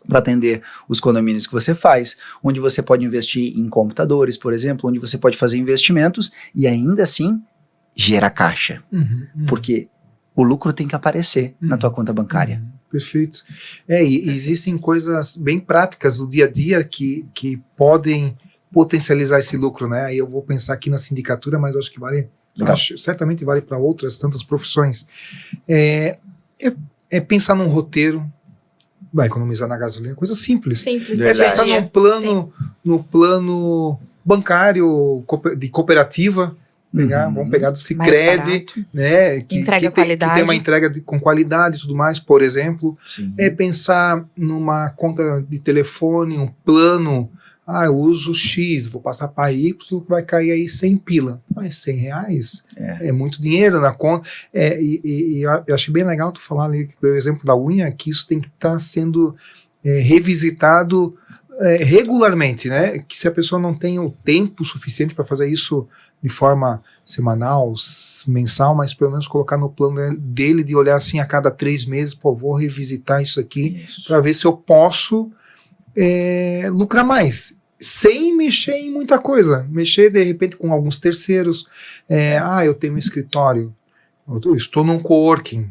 para atender os condomínios que você faz, onde você pode investir em computadores, por exemplo, onde você pode fazer investimentos e ainda assim gerar caixa. Porque o lucro tem que aparecer na tua conta bancária. Perfeito. E existem coisas bem práticas do dia a dia que podem potencializar esse lucro, né? Aí eu vou pensar aqui na sindicatura, mas eu acho que certamente vale para outras tantas profissões. Pensar num roteiro, vai economizar na gasolina, coisa simples. Pensar no plano bancário de cooperativa. Vamos pegar do Sicredi, né, que tem uma entrega com qualidade e tudo mais, por exemplo. Pensar numa conta de telefone, um plano eu uso X, vou passar para Y, vai cair aí 100 pila. Mas 100 reais é muito dinheiro na conta. E eu achei bem legal tu falar ali, por exemplo, da unha, que isso tem que estar sendo revisitado regularmente, né? Que se a pessoa não tem o tempo suficiente para fazer isso de forma semanal, mensal, mas pelo menos colocar no plano dele de olhar assim a cada 3 meses, vou revisitar isso aqui para ver se eu posso lucrar mais, sem mexer em muita coisa, mexer de repente com alguns terceiros. Eu tenho um escritório, eu estou num coworking,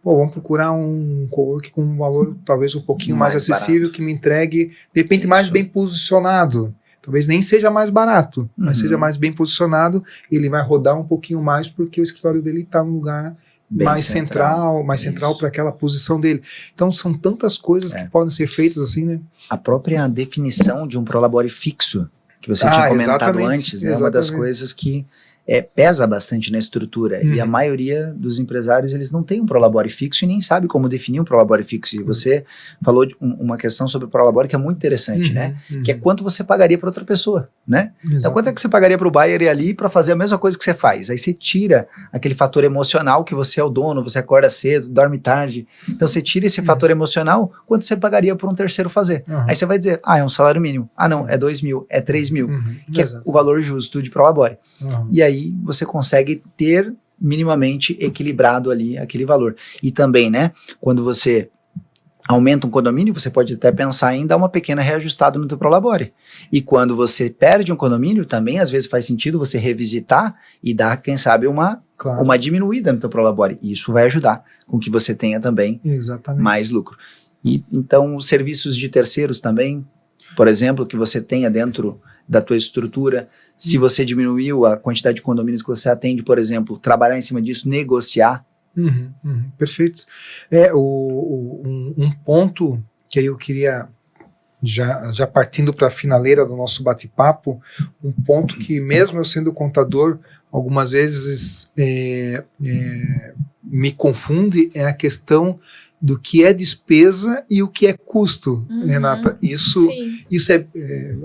vamos procurar um coworking com um valor talvez um pouquinho mais acessível, barato, que me entregue, de repente, mais bem posicionado. Talvez nem seja mais barato, mas seja mais bem posicionado. Ele vai rodar um pouquinho mais porque o escritório dele está num lugar bem mais central para aquela posição dele. Então são tantas coisas que podem ser feitas assim, né? A própria definição de um prolabore fixo, que você tinha comentado antes, é uma das coisas que pesa bastante na estrutura. E a maioria dos empresários, eles não têm um prolabore fixo e nem sabe como definir um prolabore fixo. E você falou de uma questão sobre o prolabore que é muito interessante, né? Que é quanto você pagaria para outra pessoa, né? Então, quanto é que você pagaria para o buyer ir ali para fazer a mesma coisa que você faz? Aí você tira aquele fator emocional, que você é o dono, você acorda cedo, dorme tarde. Então, você tira esse fator emocional, quanto você pagaria para um terceiro fazer? Aí você vai dizer, é um salário mínimo. Não, é 2 mil, é 3 mil, que é o valor justo de prolabore. E aí você consegue ter minimamente equilibrado ali aquele valor. E também, né, quando você aumenta um condomínio, você pode até pensar em dar uma pequena reajustada no teu prolabore. E quando você perde um condomínio, também às vezes faz sentido você revisitar e dar, quem sabe, uma diminuída no teu prolabore. E isso vai ajudar com que você tenha também mais lucro. E então, os serviços de terceiros também, por exemplo, que você tenha dentro da tua estrutura, se você diminuiu a quantidade de condomínios que você atende, por exemplo, trabalhar em cima disso, negociar. Perfeito. Um ponto que eu queria, já partindo para a finaleira do nosso bate-papo, um ponto que mesmo eu sendo contador, algumas vezes me confunde, é a questão do que é despesa e o que é custo, Renata. Isso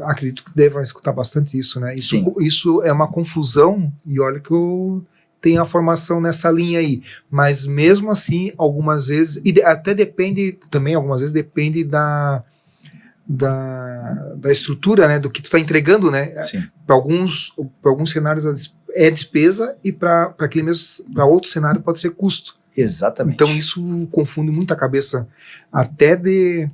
acredito que devam escutar bastante isso, né? Isso é uma confusão, e olha que eu tenho a formação nessa linha aí, mas mesmo assim, algumas vezes, e até depende também, algumas vezes depende da estrutura, né? Do que tu está entregando, né? Para alguns cenários é despesa e para outro cenário pode ser custo. Exatamente. Então isso confunde muito a cabeça até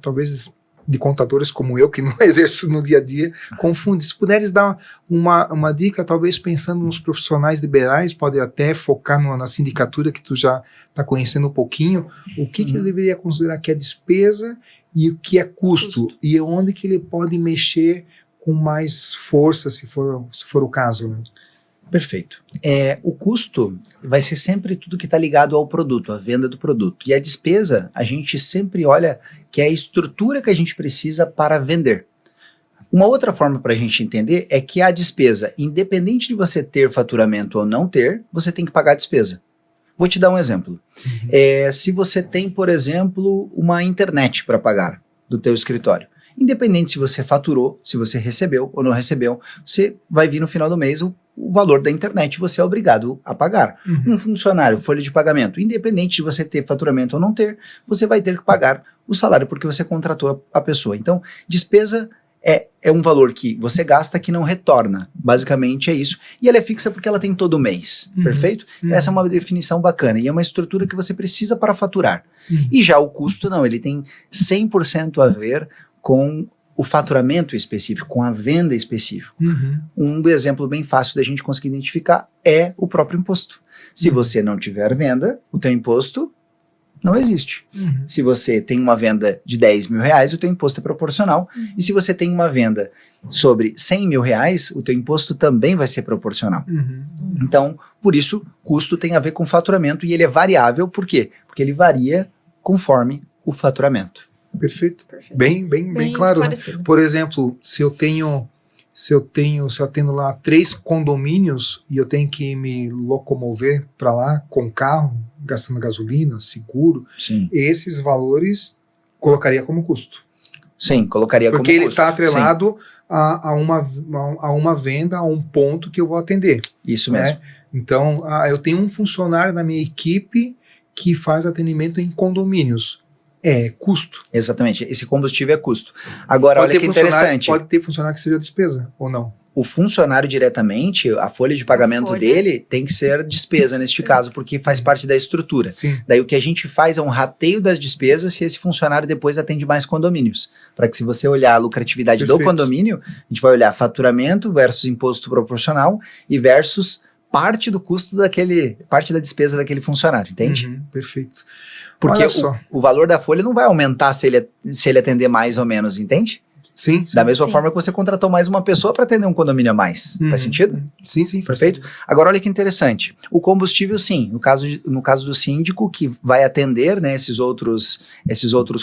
talvez de contadores como eu, que não exerço no dia a dia, confunde. Se puderes dar uma dica, talvez pensando nos profissionais liberais, pode até focar na sindicatura que tu já está conhecendo um pouquinho, o que ele deveria considerar que é despesa e o que é custo, e onde que ele pode mexer com mais força, se for o caso, né? Perfeito. O custo vai ser sempre tudo que está ligado ao produto, à venda do produto. E a despesa, a gente sempre olha que é a estrutura que a gente precisa para vender. Uma outra forma para a gente entender é que a despesa, independente de você ter faturamento ou não ter, você tem que pagar a despesa. Vou te dar um exemplo. Se você tem, por exemplo, uma internet para pagar do teu escritório, independente se você faturou, se você recebeu ou não recebeu, você vai vir no final do mês o valor da internet, você é obrigado a pagar. Um funcionário, folha de pagamento, independente de você ter faturamento ou não ter, você vai ter que pagar o salário porque você contratou a pessoa. Então, despesa é um valor que você gasta que não retorna. Basicamente é isso. E ela é fixa porque ela tem todo mês. Perfeito? Essa é uma definição bacana. E é uma estrutura que você precisa para faturar. E já o custo, não. Ele tem 100% a ver com o faturamento específico, com a venda específica. Um exemplo bem fácil da gente conseguir identificar é o próprio imposto. Se você não tiver venda, o teu imposto não existe. Se você tem uma venda de 10 mil reais, o teu imposto é proporcional. E se você tem uma venda sobre 100 mil reais, o teu imposto também vai ser proporcional. Então, por isso, custo tem a ver com faturamento e ele é variável. Por quê? Porque ele varia conforme o faturamento. Perfeito. Bem claro, né? Por exemplo, se eu atendo lá 3 condomínios e eu tenho que me locomover para lá com carro, gastando gasolina, seguro, esses valores colocaria como custo. Sim, colocaria como Porque ele custo. está atrelado a uma venda, a um ponto que eu vou atender. Sim, isso né? mesmo. Então, eu tenho um funcionário na minha equipe que faz atendimento em condomínios. É custo. Exatamente, esse combustível é custo. Agora, olha que interessante. Pode ter funcionário que seja despesa, ou não? O funcionário diretamente, a folha de pagamento dele tem que ser despesa neste caso, porque faz parte da estrutura. Sim. Daí o que a gente faz é um rateio das despesas se esse funcionário depois atende mais condomínios. Para que se você olhar a lucratividade do condomínio, a gente vai olhar faturamento versus imposto proporcional e versus parte do custo parte da despesa daquele funcionário, entende? Perfeito. Porque o valor da folha não vai aumentar se ele atender mais ou menos, entende? Sim. Da mesma forma que você contratou mais uma pessoa para atender um condomínio a mais. Faz sentido? Sim. Perfeito? Agora, olha que interessante. O combustível, sim. No caso do síndico, que vai atender, né, esses outros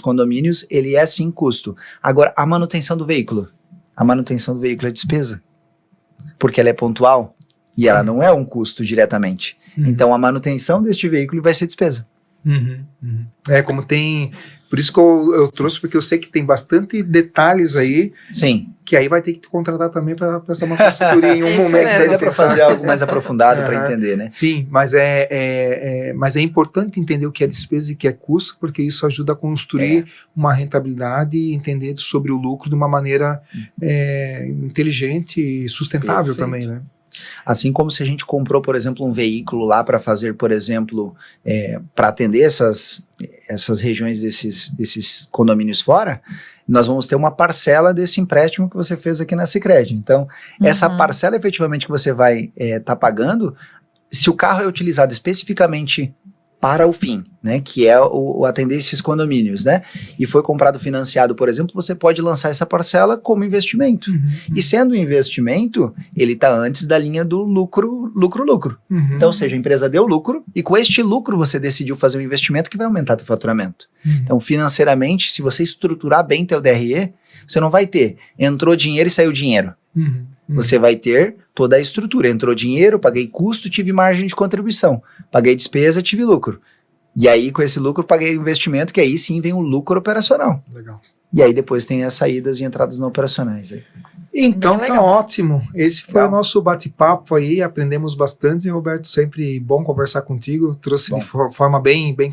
condomínios, ele é sim custo. Agora, a manutenção do veículo. A manutenção do veículo é despesa. Porque ela é pontual e ela não é um custo diretamente. Então, a manutenção deste veículo vai ser despesa. Como tem... Por isso que eu trouxe, porque eu sei que tem bastante detalhes aí. Sim. Que aí vai ter que te contratar também para prestar uma consultoria em um momento. Daí dá para fazer algo mais aprofundado para entender, né? Sim, mas mas é importante entender o que é despesa e o que é custo, porque isso ajuda a construir uma rentabilidade e entender sobre o lucro de uma maneira inteligente e sustentável também, né? Assim como se a gente comprou, por exemplo, um veículo lá para fazer, por exemplo, para atender essas regiões desses condomínios fora, nós vamos ter uma parcela desse empréstimo que você fez aqui na Sicredi. Então, essa parcela efetivamente que você vai estar pagando, se o carro é utilizado especificamente para o fim, né, que é o atender esses condomínios, né, e foi comprado financiado, por exemplo, você pode lançar essa parcela como investimento. E sendo um investimento, ele está antes da linha do lucro. Então, ou seja, a empresa deu lucro e com este lucro você decidiu fazer um investimento que vai aumentar teu faturamento. Então, financeiramente, se você estruturar bem teu DRE, você não vai ter entrou dinheiro e saiu dinheiro. Você vai ter toda a estrutura. Entrou dinheiro, paguei custo, tive margem de contribuição. Paguei despesa, tive lucro. E aí, com esse lucro, paguei investimento, que aí sim vem o lucro operacional. Legal. E aí depois tem as saídas e entradas não operacionais. Aí. Então tá ótimo. Esse foi o nosso bate-papo aí. Aprendemos bastante, Roberto. Sempre bom conversar contigo. Trouxe de forma bem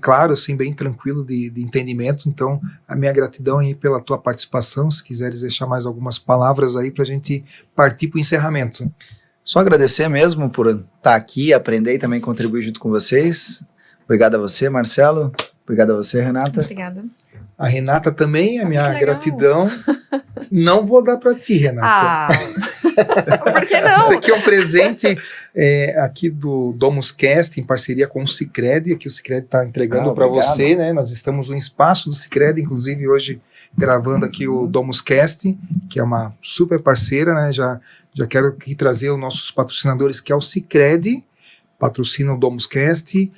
claro, assim, bem tranquilo de entendimento. Então, a minha gratidão aí pela tua participação. Se quiseres deixar mais algumas palavras aí pra gente partir pro encerramento. Só agradecer mesmo por estar aqui, aprender e também contribuir junto com vocês. Obrigado a você, Marcelo. Obrigado a você, Renata. Obrigada. A Renata também, a minha gratidão. Não vou dar para ti, Renata. Por que não? Isso aqui é um presente aqui do DomusCast, em parceria com o Sicredi, que o Sicredi está entregando para você, né? Nós estamos no espaço do Sicredi, inclusive hoje gravando aqui o DomusCast, que é uma super parceira, né? Já quero aqui trazer os nossos patrocinadores, que é o Sicredi, patrocina o DomusCast,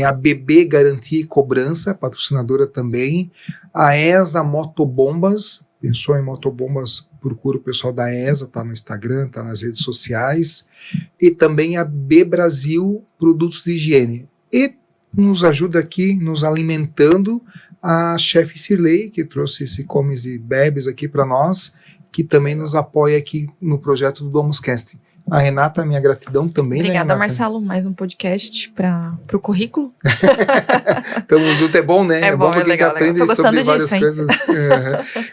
a BB Garantia e Cobrança, patrocinadora também, a ESA Motobombas. Pensou em motobombas, procura o pessoal da ESA, tá no Instagram, tá nas redes sociais, e também a B Brasil Produtos de Higiene. E nos ajuda aqui, nos alimentando, a chefe Cirlei, que trouxe esse Comes e Bebes aqui para nós, que também nos apoia aqui no projeto do DomusCast. A Renata, minha gratidão também. Obrigada, né, Marcelo. Mais um podcast para o currículo. Tamo junto, é bom, né? É bom, porque legal, a gente aprende Tô gostando sobre várias disso, coisas.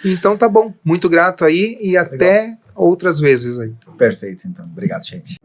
Então tá bom, muito grato aí e até outras vezes aí. Perfeito, então. Obrigado, gente.